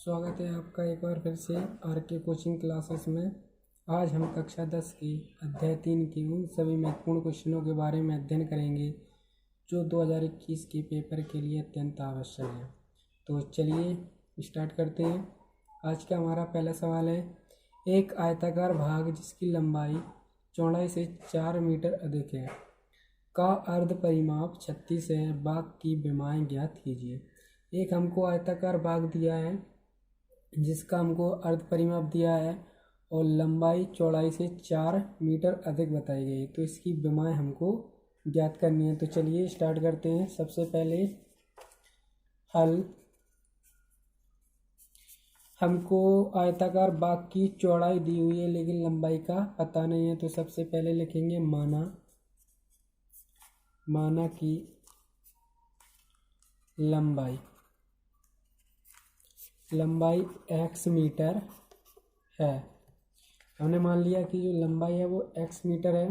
स्वागत है आपका एक बार फिर से आर के कोचिंग क्लासेस में। आज हम कक्षा 10 की अध्याय 3 की उन सभी महत्वपूर्ण क्वेश्चनों के बारे में अध्ययन करेंगे जो 2021 के पेपर के लिए अत्यंत आवश्यक है। तो चलिए स्टार्ट करते हैं। आज का हमारा पहला सवाल है, एक आयताकार भाग जिसकी लंबाई चौड़ाई से 4 मीटर अधिक है का अर्ध परिमाप 36 है, भाग की विमाएं ज्ञात कीजिए। एक हमको आयताकार भाग दिया है जिसका हमको अर्ध परिमाप दिया है और लंबाई चौड़ाई से 4 मीटर अधिक बताई गई, तो इसकी विमाएं हमको ज्ञात करनी है। तो चलिए स्टार्ट करते हैं। सबसे पहले हल, हमको आयताकार भाग की चौड़ाई दी हुई है लेकिन लंबाई का पता नहीं है, तो सबसे पहले लिखेंगे माना की लंबाई x मीटर है। हमने मान लिया कि जो लंबाई है वो x मीटर है।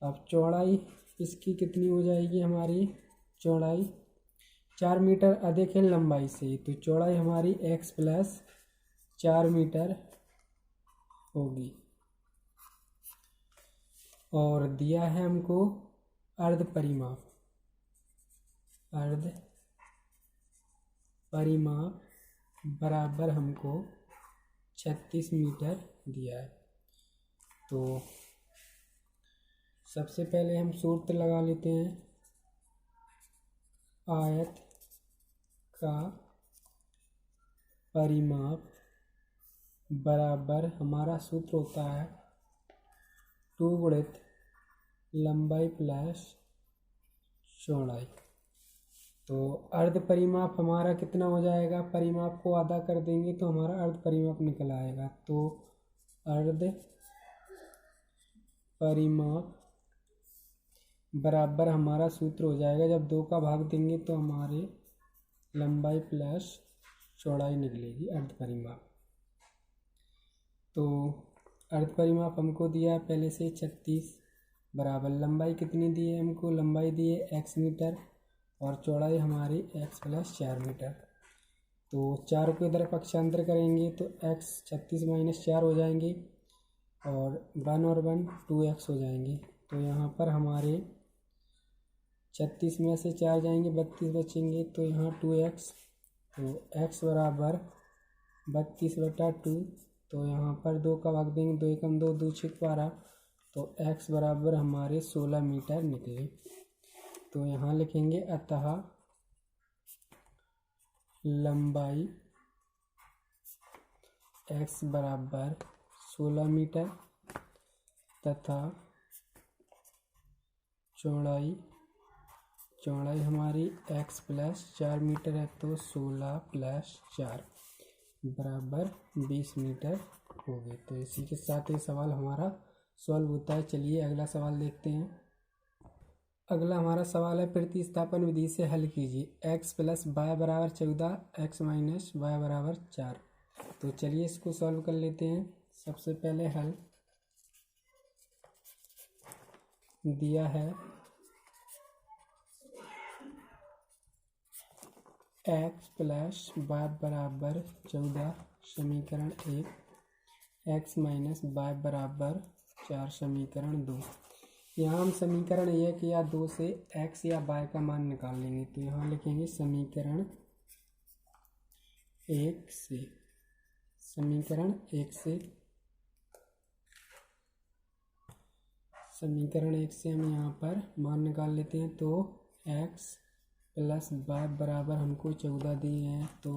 अब चौड़ाई इसकी कितनी हो जाएगी, हमारी चौड़ाई 4 मीटर अधिक है लंबाई से, तो चौड़ाई हमारी x प्लस 4 मीटर होगी। और दिया है हमको अर्ध परिमाप बराबर हमको 36 मीटर दिया है। तो सबसे पहले हम सूत्र लगा लेते हैं। आयत का परिमाप बराबर हमारा सूत्र होता है 2 गुणित लंबाई प्लस चौड़ाई। तो अर्ध परिमाप हमारा कितना हो जाएगा, परिमाप को आधा कर देंगे तो हमारा अर्ध परिमाप निकल आएगा। तो अर्ध परिमाप बराबर हमारा सूत्र हो जाएगा, जब 2 का भाग देंगे तो हमारे लंबाई प्लस चौड़ाई निकलेगी अर्ध परिमाप। तो अर्ध परिमाप हमको दिया है पहले से 36 बराबर लंबाई कितनी दी है हमको, लंबाई दी है x मीटर और चौड़ाई हमारी x प्लस 4 मीटर। तो 4 को इधर पक्षांतर करेंगे तो x 36 माइनस 4 हो जाएंगे और 1 और 1 2x हो जाएंगे। तो यहाँ पर हमारे 36 में से 4 जाएंगे 32 बचेंगे, तो यहाँ 2x, तो x बराबर 32/2। तो यहाँ पर 2 का भाग देंगे, 2 एकम 2 2 6 12, तो x बराबर हमारे 16 मीटर निकले। तो यहाँ लिखेंगे अतः लंबाई x बराबर 16 मीटर तथा चौड़ाई हमारी x प्लस 4 मीटर है, तो 16 प्लस 4 बराबर 20 मीटर हो गए। तो इसी के साथ ये सवाल हमारा सॉल्व होता है। चलिए अगला सवाल देखते हैं। अगला हमारा सवाल है, प्रतिस्थापन विधि से हल कीजिए। x प्लस वाई बराबर 14, x माइनस वाई बराबर 4। तो चलिए इसको सॉल्व कर लेते हैं। सबसे पहले हल दिया है x प्लस वाई बराबर 14 समीकरण 1, x माइनस वाई बराबर 4 समीकरण 2। यहाँ हम समीकरण 1 या 2 से x या y का मान निकाल लेंगे। तो यहाँ लिखेंगे समीकरण 1 से हम यहाँ पर मान निकाल लेते हैं। तो x प्लस वाई बराबर हमको 14 दिए हैं, तो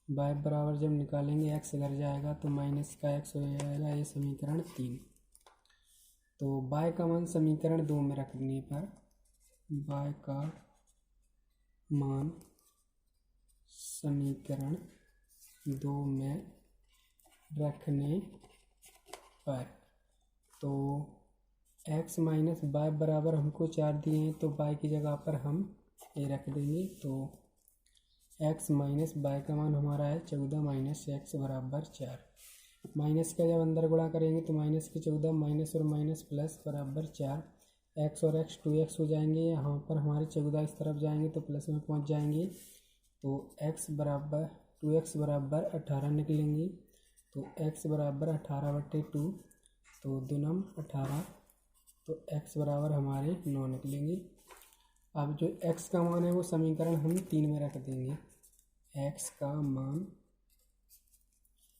y बराबर जब निकालेंगे x इधर जाएगा तो माइनस का x हो जाएगा, ये समीकरण 3। तो y का मान समीकरण 2 में रखने पर y का मान समीकरण 2 में रखने पर, तो x माइनस वाई बराबर हमको 4 दिए हैं, तो y की जगह पर हम ये रख देंगे। तो x माइनस वाई का मान हमारा है 14 माइनस x बराबर 4। माइनस का जब अंदर गुणा करेंगे तो माइनस के 14 माइनस और माइनस प्लस बराबर 4, x और x 2x हो जाएंगे। यहाँ पर हमारे 14 इस तरफ जाएंगे तो प्लस में पहुँच जाएंगे। तो x बराबर 2x बराबर 18 निकलेंगी। तो x बराबर 18/2, तो दुनम 18, तो x बराबर हमारे 9 निकलेंगे। अब जो x का मान है वो समीकरण हम 3 में रख देंगे। x का मान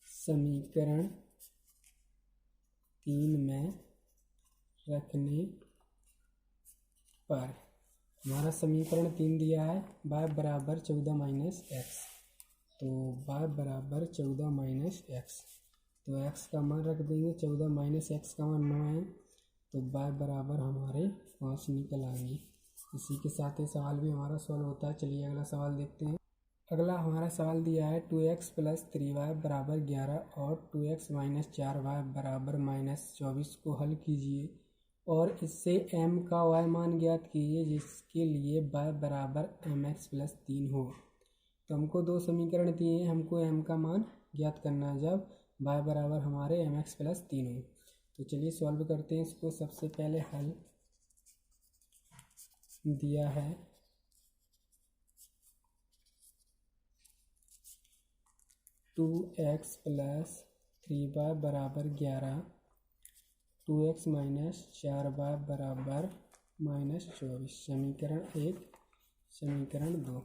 समीकरण 3 में रखने पर हमारा समीकरण 3 दिया है y बराबर 14 माइनस एक्स, तो y बराबर 14 माइनस एक्स, तो x का मान रख देंगे 14 माइनस एक्स का मान 9 है, तो y बराबर हमारे 5 निकल आएंगे। इसी के साथ ये सवाल भी हमारा सॉल्व होता है। चलिए अगला सवाल देखते हैं। अगला हमारा सवाल दिया है 2x प्लस 3y बराबर 11 और 2x माइनस 4y बराबर माइनस 24 को हल कीजिए और इससे m का y मान ज्ञात कीजिए जिसके लिए y बराबर mx प्लस 3 हो। तो हमको दो समीकरण दिए हैं, हमको m का मान ज्ञात करना है जब y बराबर हमारे mx प्लस 3 हो। तो चलिए सॉल्व करते हैं इसको। सबसे पहले हल दिया है 2x प्लस 3y बराबर 11, 2x माइनस 4y बराबर माइनस 24, समीकरण 1 समीकरण 2।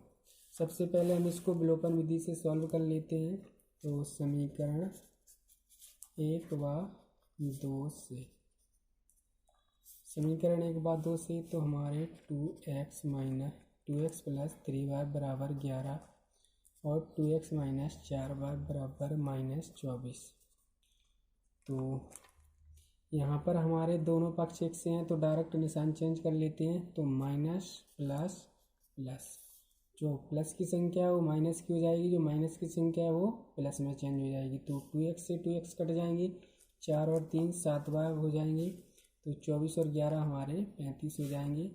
सबसे पहले हम इसको विलोपन विधि से सॉल्व कर लेते हैं। तो समीकरण 1 व 2 से, समीकरण 1 व 2 से तो हमारे 2x प्लस 3y बराबर 11 और 2x माइनस 4y बराबर माइनस 24। तो यहाँ पर हमारे दोनों पक्ष एक से हैं तो डायरेक्ट निशान चेंज कर लेते हैं। तो माइनस प्लस प्लस, जो प्लस की संख्या है वो माइनस की हो जाएगी, जो माइनस की संख्या है वो प्लस में चेंज हो जाएगी। तो 2x से 2x कट जाएंगे, 4 और 3 7y हो जाएंगे, तो 24 और 11 हमारे 35 हो जाएंगे।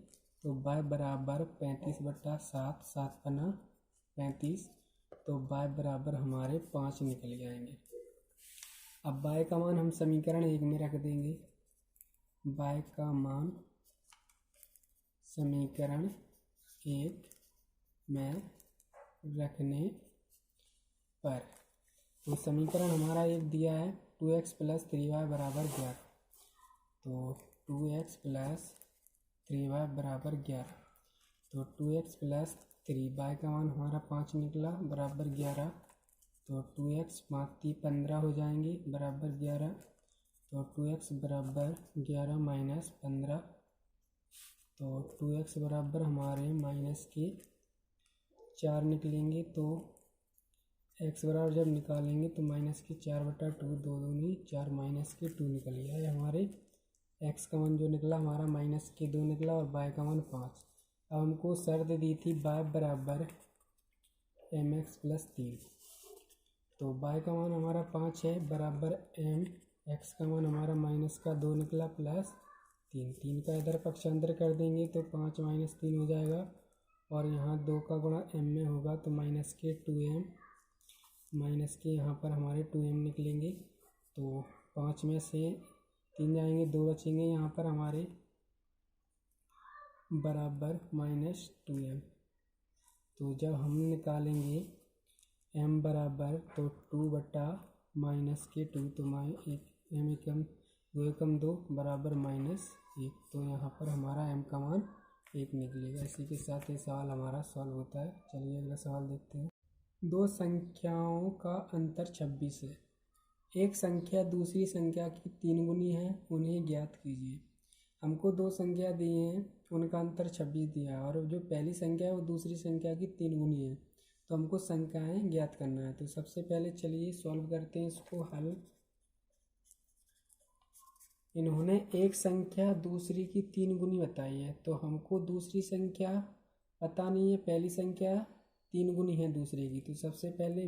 तो y बराबर 35/7, 7 पना 35, तो y बराबर हमारे 5 निकल जाएंगे। अब y का मान हम समीकरण 1 में रख देंगे। y का मान समीकरण 1 में रखने पर, तो समीकरण हमारा 1 दिया है 2x प्लस 3y बराबर 11, तो 2x प्लस 3y बराबर 11, तो 2x प्लस 3y का मान हमारा 5 निकला बराबर 11, तो 2x 5 15 हो जाएंगे बराबर 11, तो 2x बराबर 11 माइनस 15, तो 2x बराबर हमारे माइनस के 4 निकलेंगे। तो x बराबर जब निकालेंगे तो माइनस के 4/2, 2 दूनी 4 माइनस के 2 निकल गया है हमारे। x का मान जो निकला हमारा माइनस के 2 निकला और y का मान 5। अब हमको शर्त दी थी y बराबर mx प्लस 3, तो y का मान हमारा 5 है बराबर m, x का मान हमारा माइनस का 2 निकला प्लस 3, 3 का इधर पक्षांतर कर देंगे तो 5 माइनस 3 हो जाएगा और यहाँ 2 का गुणा m में होगा तो माइनस के 2m, माइनस के यहाँ पर हमारे 2m निकलेंगे। तो 5 में से 3 जाएंगे, 2 बचेंगे यहाँ पर हमारे बराबर माइनस 2m। तो जब हम निकालेंगे m बराबर तो 2 बटा माइनस के 2, तो m एकम 2 एकम 2 बराबर माइनस 1, तो यहाँ पर हमारा m का मान 1 निकलेगा। इसी के साथ ये सवाल हमारा सॉल्व होता है। चलिए अगला सवाल देखते हैं। दो संख्याओं का अंतर 26 है। एक संख्या दूसरी संख्या की 3 गुनी है, उन्हें ज्ञात कीजिए। हमको दो संख्या दी हैं, उनका अंतर 26 दिया है और जो पहली संख्या है वो दूसरी संख्या की 3 गुनी है, तो हमको संख्याएं ज्ञात करना है। तो सबसे पहले चलिए सॉल्व करते हैं इसको हल। इन्होंने एक संख्या दूसरी की 3 गुनी बताई है, तो हमको दूसरी संख्या पता नहीं है, पहली संख्या 3 गुनी है दूसरे की। तो सबसे पहले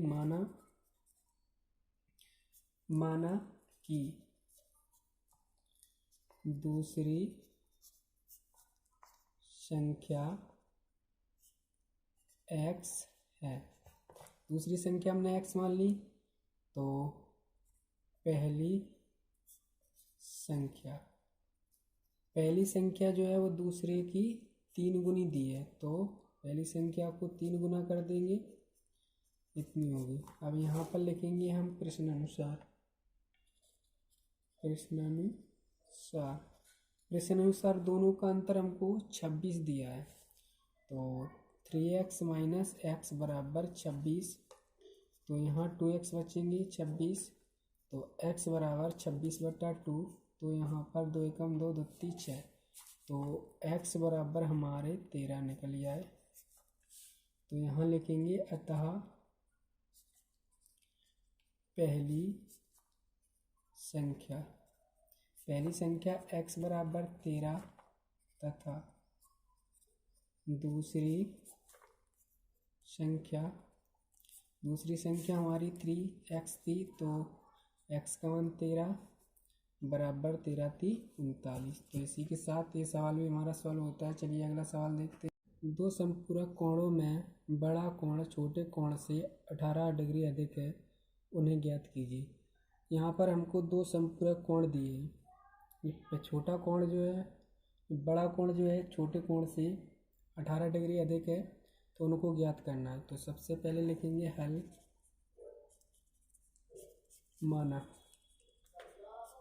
माना कि दूसरी संख्या x है, दूसरी संख्या हमने x मान ली, तो पहली संख्या जो है वो दूसरे की 3 गुनी दी है, तो पहली संख्या को 3 गुना कर देंगे इतनी होगी। अब यहाँ पर लिखेंगे हम प्रश्नानुसार दोनों का अंतर हमको 26 दिया है। तो 3x माइनस एक्स बराबर 26, तो यहाँ 2x बचेंगे 26, तो x बराबर 26/2, तो यहाँ पर 2 एकम 2 2 3 6, तो x बराबर हमारे 13 निकल जाए। तो यहाँ लिखेंगे अतः पहली संख्या x बराबर 13 तथा दूसरी संख्या हमारी 3x थी, तो x का मान 13 बराबर 13 थी 39। तो इसी के साथ ये सवाल भी हमारा सॉल्व होता है। चलिए अगला सवाल देखते हैं। दो संपूरक कोणों में बड़ा कोण छोटे कोण से 18 डिग्री अधिक है, उन्हें ज्ञात कीजिए। यहाँ पर हमको दो संपूरक कोण दिए हैं। छोटा कोण जो है, बड़ा कोण जो है छोटे कोण से 18 डिग्री अधिक है, तो उनको ज्ञात करना है। तो सबसे पहले लिखेंगे हल।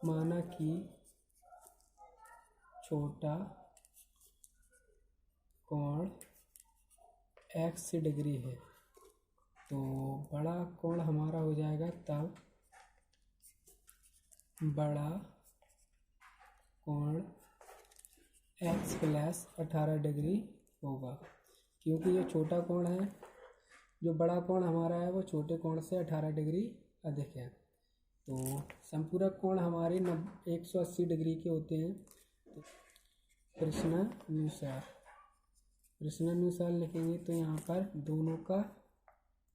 माना कि छोटा कोण x डिग्री है, तो बड़ा कोण हमारा हो जाएगा तब बड़ा कोण x प्लस 18 डिग्री होगा, क्योंकि ये छोटा कोण है। जो बड़ा कोण हमारा है वो छोटे कोण से 18 डिग्री अधिक है। तो संपूरक कोण हमारे 180 डिग्री के होते हैं। तो प्रश्नानुसार लिखेंगे, तो यहाँ पर दोनों का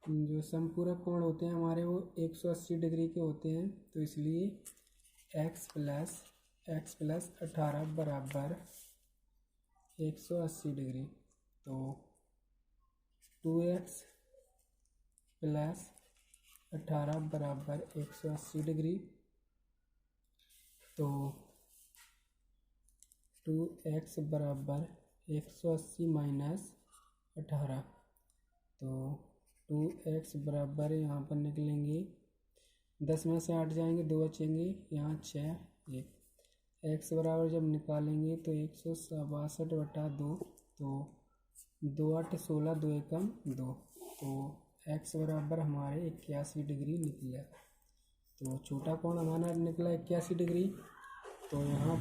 जो संपूरक कोण होते हैं हमारे वो 180 डिग्री के होते हैं। तो इसलिए x प्लस 18 बराबर 180 डिग्री, तो 2x प्लस 18 बराबर 180 डिग्री, तो 2x बराबर 180 माइनस 18, तो 2x बराबर यहाँ पर निकलेंगे 10 में से 8 जाएंगे, 2 बचेंगे, यहाँ 6 1। x बराबर जब निकालेंगे तो 162/2, तो 2 8 16, 2 एकम 2, तो x बराबर हमारे 81 डिग्री निकला। तो छोटा कोण हमारा निकला 81 डिग्री। तो यहाँ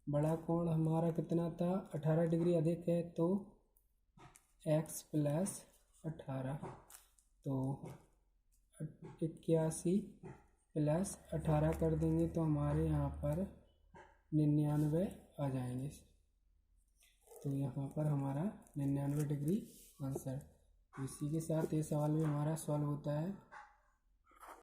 बड़ा कोण हमारा कितना था, 18 डिग्री अधिक है, तो x प्लस 18, तो 81 प्लस 18 कर देंगे तो हमारे यहाँ पर 99 आ जाएंगे। तो यहाँ पर हमारा 99 डिग्री आंसर। इसी के साथ ये सवाल भी हमारा सॉल्व होता है।